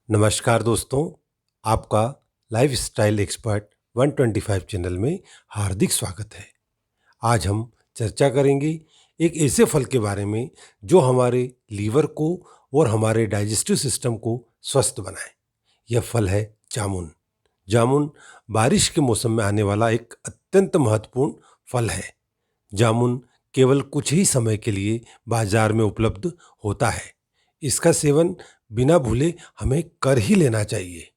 नमस्कार दोस्तों, आपका लाइफ स्टाइल एक्सपर्ट 125 चैनल में हार्दिक स्वागत है। आज हम चर्चा करेंगे एक ऐसे फल के बारे में जो हमारे लीवर को और हमारे डाइजेस्टिव सिस्टम को स्वस्थ बनाए। यह फल है जामुन। जामुन बारिश के मौसम में आने वाला एक अत्यंत महत्वपूर्ण फल है। जामुन केवल कुछ ही समय के लिए बाजार में उपलब्ध होता है। इसका सेवन बिना भूले हमें कर ही लेना चाहिए।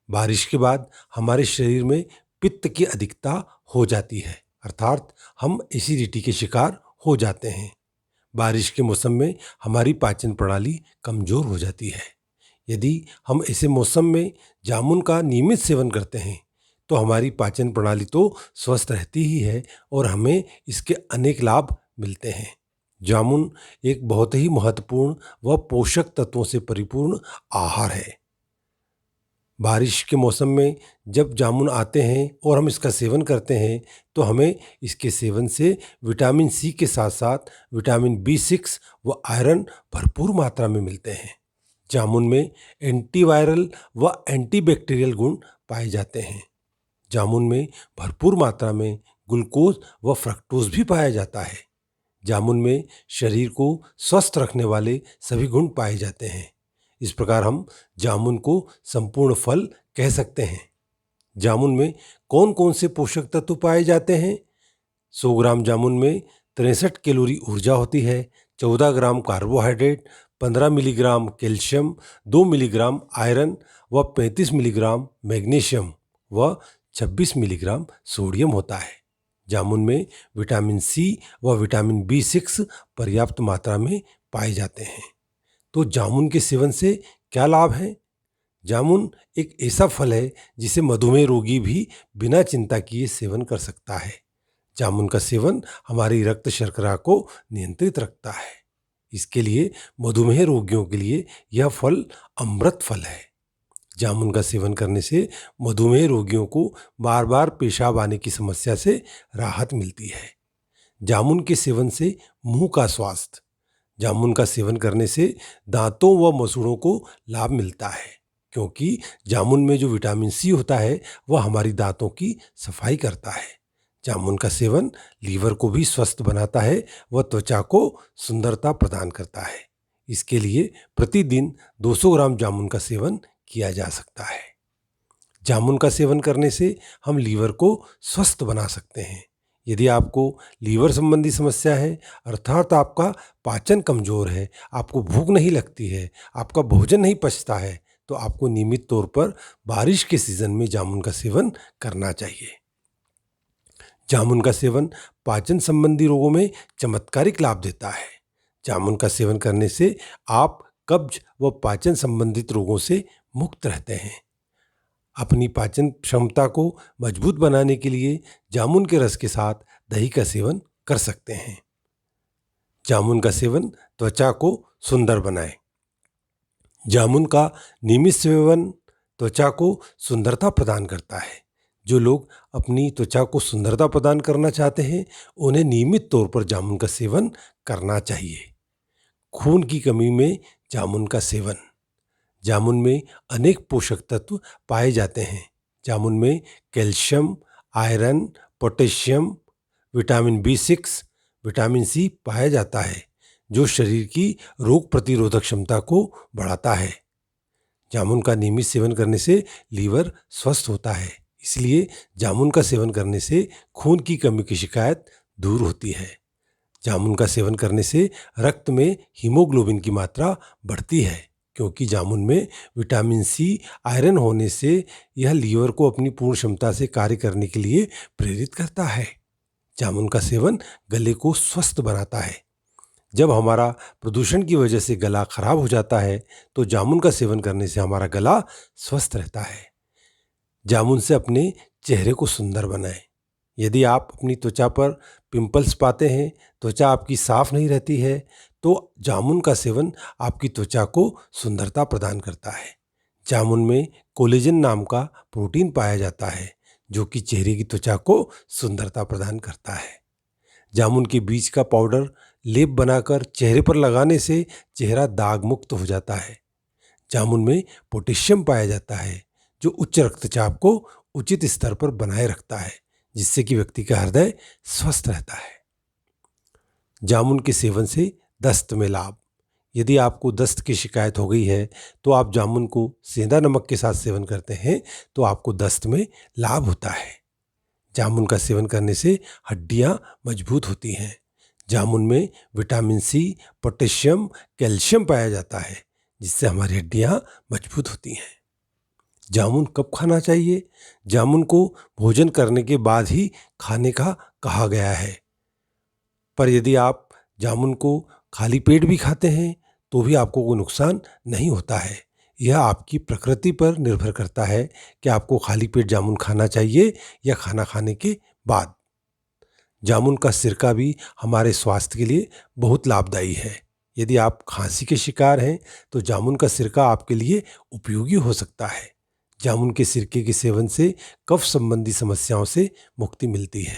बारिश के बाद हमारे शरीर में पित्त की अधिकता हो जाती है, अर्थात हम एसिडिटी के शिकार हो जाते हैं। बारिश के मौसम में हमारी पाचन प्रणाली कमजोर हो जाती है। यदि हम ऐसे मौसम में जामुन का नियमित सेवन करते हैं तो हमारी पाचन प्रणाली तो स्वस्थ रहती ही है और हमें इसके अनेक लाभ मिलते हैं। जामुन एक बहुत ही महत्वपूर्ण व पोषक तत्वों से परिपूर्ण आहार है। बारिश के मौसम में जब जामुन आते हैं और हम इसका सेवन करते हैं तो हमें इसके सेवन से विटामिन सी के साथ साथ विटामिन B6 व आयरन भरपूर मात्रा में मिलते हैं। जामुन में एंटीवायरल व एंटीबैक्टीरियल गुण पाए जाते हैं। जामुन में भरपूर मात्रा में ग्लूकोज व फ्रक्टोज भी पाया जाता है। जामुन में शरीर को स्वस्थ रखने वाले सभी गुण पाए जाते हैं। इस प्रकार हम जामुन को संपूर्ण फल कह सकते हैं। जामुन में कौन कौन से पोषक तत्व पाए जाते हैं? 100 ग्राम जामुन में 63 कैलोरी ऊर्जा होती है, 14 ग्राम carbohydrate, 15 milligram calcium, 2 milligram iron व 35 मिलीग्राम मैग्नीशियम व 26 मिलीग्राम सोडियम होता है। जामुन में विटामिन सी व विटामिन B6 पर्याप्त मात्रा में पाए जाते हैं। तो जामुन के सेवन से क्या लाभ हैं? जामुन एक ऐसा फल है जिसे मधुमेह रोगी भी बिना चिंता किए सेवन कर सकता है। जामुन का सेवन हमारी रक्त शर्करा को नियंत्रित रखता है। इसके लिए मधुमेह रोगियों के लिए यह फल अमृत फल है। जामुन का सेवन करने से मधुमेह रोगियों को बार बार पेशाब आने की समस्या से राहत मिलती है। जामुन के सेवन से मुंह का स्वास्थ्य। जामुन का सेवन करने से दांतों व मसूड़ों को लाभ मिलता है, क्योंकि जामुन में जो विटामिन सी होता है वह हमारी दांतों की सफाई करता है। जामुन का सेवन लीवर को भी स्वस्थ बनाता है व त्वचा को सुंदरता प्रदान करता है। इसके लिए प्रतिदिन 200 ग्राम जामुन का सेवन किया जा सकता है। जामुन का सेवन करने से हम लीवर को स्वस्थ बना सकते हैं। यदि आपको लीवर संबंधी समस्या है, अर्थात आपका पाचन कमजोर है, आपको भूख नहीं लगती है, आपका भोजन नहीं पचता है, तो आपको नियमित तौर पर बारिश के सीजन में जामुन का सेवन करना चाहिए। जामुन का सेवन पाचन संबंधी रोगों में चमत्कारिक लाभ देता है। जामुन का सेवन करने से आप कब्ज व पाचन संबंधित रोगों से मुक्त रहते हैं। अपनी पाचन क्षमता को मजबूत बनाने के लिए जामुन के रस के साथ दही का सेवन कर सकते हैं। जामुन का सेवन त्वचा को सुंदर बनाए। जामुन का नियमित सेवन त्वचा को सुंदरता प्रदान करता है। जो लोग अपनी त्वचा को सुंदरता प्रदान करना चाहते हैं, उन्हें नियमित तौर पर जामुन का सेवन करना चाहिए। खून की कमी में जामुन का सेवन। जामुन में अनेक पोषक तत्व पाए जाते हैं। जामुन में calcium, iron, potassium, vitamin B6, vitamin C पाया जाता है, जो शरीर की रोग प्रतिरोधक क्षमता को बढ़ाता है। जामुन का नियमित सेवन करने से लीवर स्वस्थ होता है, इसलिए जामुन का सेवन करने से खून की कमी की शिकायत दूर होती है। जामुन का सेवन करने से रक्त में हीमोग्लोबिन की मात्रा बढ़ती है, क्योंकि जामुन में विटामिन सी, आयरन होने से यह लीवर को अपनी पूर्ण क्षमता से कार्य करने के लिए प्रेरित करता है। जामुन का सेवन गले को स्वस्थ बनाता है। जब हमारा प्रदूषण की वजह से गला खराब हो जाता है तो जामुन का सेवन करने से हमारा गला स्वस्थ रहता है। जामुन से अपने चेहरे को सुंदर बनाएं। यदि आप अपनी त्वचा पर पिंपल्स पाते हैं, त्वचा आपकी साफ नहीं रहती है, तो जामुन का सेवन आपकी त्वचा को सुंदरता प्रदान करता है। जामुन में कोलेजन नाम का प्रोटीन पाया जाता है, जो कि चेहरे की त्वचा को सुंदरता प्रदान करता है। जामुन के बीज का पाउडर लेप बनाकर चेहरे पर लगाने से चेहरा दाग मुक्त हो जाता है। जामुन में पोटेशियम पाया जाता है जो उच्च रक्तचाप को उचित स्तर पर बनाए रखता है, जिससे कि व्यक्ति का हृदय स्वस्थ रहता है। जामुन के सेवन से दस्त में लाभ। यदि आपको दस्त की शिकायत हो गई है तो आप जामुन को सेंधा नमक के साथ सेवन करते हैं तो आपको दस्त में लाभ होता है। जामुन का सेवन करने से हड्डियां मजबूत होती हैं। जामुन में विटामिन सी, पोटेशियम, कैल्शियम पाया जाता है जिससे हमारी हड्डियां मजबूत होती हैं। जामुन कब खाना चाहिए? जामुन को भोजन करने के बाद ही खाने का कहा गया है, पर यदि आप जामुन को खाली पेट भी खाते हैं तो भी आपको कोई नुकसान नहीं होता है। यह आपकी प्रकृति पर निर्भर करता है कि आपको खाली पेट जामुन खाना चाहिए या खाना खाने के बाद। जामुन का सिरका भी हमारे स्वास्थ्य के लिए बहुत लाभदायी है। यदि आप खांसी के शिकार हैं तो जामुन का सिरका आपके लिए उपयोगी हो सकता है। जामुन के सिरके के सेवन से कफ संबंधी समस्याओं से मुक्ति मिलती है।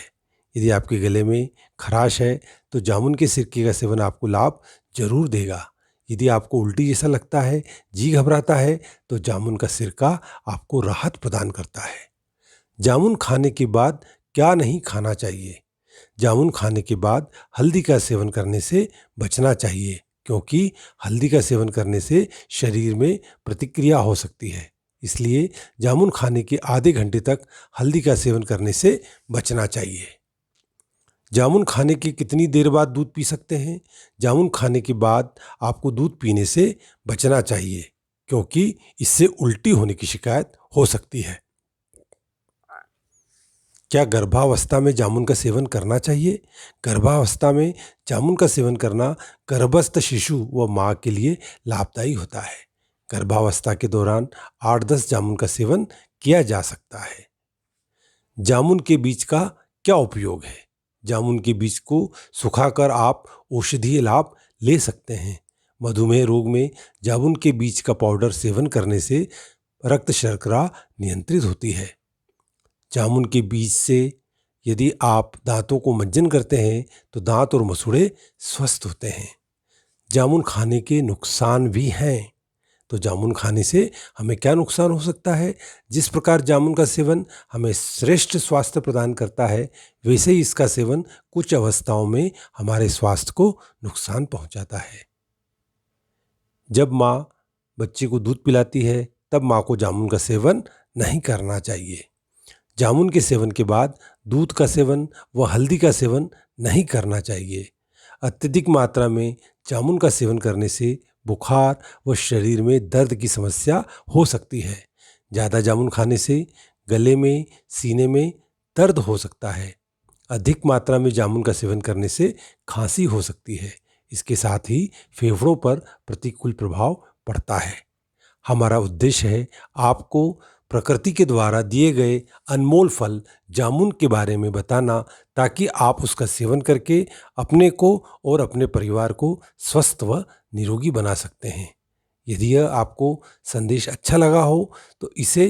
यदि आपके गले में खराश है तो जामुन के सिरके का सेवन आपको लाभ जरूर देगा। यदि आपको उल्टी जैसा लगता है, जी घबराता है, तो जामुन का सिरका आपको राहत प्रदान करता है। जामुन खाने के बाद क्या नहीं खाना चाहिए? जामुन खाने के बाद हल्दी का सेवन करने से बचना चाहिए, क्योंकि हल्दी का सेवन करने से शरीर में प्रतिक्रिया हो सकती है। इसलिए जामुन खाने के आधे घंटे तक हल्दी का सेवन करने से बचना चाहिए। जामुन खाने के कितनी देर बाद दूध पी सकते हैं? जामुन खाने के बाद आपको दूध पीने से बचना चाहिए, क्योंकि इससे उल्टी होने की शिकायत हो सकती है। क्या गर्भावस्था में जामुन का सेवन करना चाहिए? गर्भावस्था में जामुन का सेवन करना गर्भस्थ शिशु व माँ के लिए लाभदायी होता है। गर्भावस्था के दौरान 8-10 जामुन का सेवन किया जा सकता है। जामुन के बीज का क्या उपयोग है? जामुन के बीज को सुखाकर आप औषधीय लाभ ले सकते हैं। मधुमेह रोग में जामुन के बीज का पाउडर सेवन करने से रक्त शर्करा नियंत्रित होती है। जामुन के बीज से यदि आप दांतों को मंजन करते हैं तो दांत और मसूड़े स्वस्थ होते हैं। जामुन खाने के नुकसान भी हैं। तो जामुन खाने से हमें क्या नुकसान हो सकता है? जिस प्रकार जामुन का सेवन हमें श्रेष्ठ स्वास्थ्य प्रदान करता है, वैसे ही इसका सेवन कुछ अवस्थाओं में हमारे स्वास्थ्य को नुकसान पहुंचाता है। जब माँ बच्चे को दूध पिलाती है तब माँ को जामुन का सेवन नहीं करना चाहिए। जामुन के सेवन के बाद दूध का सेवन व हल्दी का सेवन नहीं करना चाहिए। अत्यधिक मात्रा में जामुन का सेवन करने से बुखार व शरीर में दर्द की समस्या हो सकती है। ज़्यादा जामुन खाने से गले में, सीने में दर्द हो सकता है। अधिक मात्रा में जामुन का सेवन करने से खांसी हो सकती है। इसके साथ ही फेफड़ों पर प्रतिकूल प्रभाव पड़ता है। हमारा उद्देश्य है आपको प्रकृति के द्वारा दिए गए अनमोल फल जामुन के बारे में बताना, ताकि आप उसका सेवन करके अपने को और अपने परिवार को स्वस्थ व निरोगी बना सकते हैं। यदि यह आपको संदेश अच्छा लगा हो तो इसे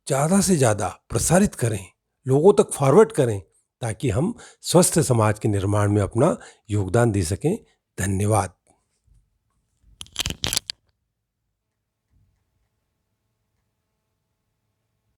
ज़्यादा से ज़्यादा प्रसारित करें, लोगों तक फॉरवर्ड करें, ताकि हम स्वस्थ समाज के निर्माण में अपना योगदान दे सकें। धन्यवाद।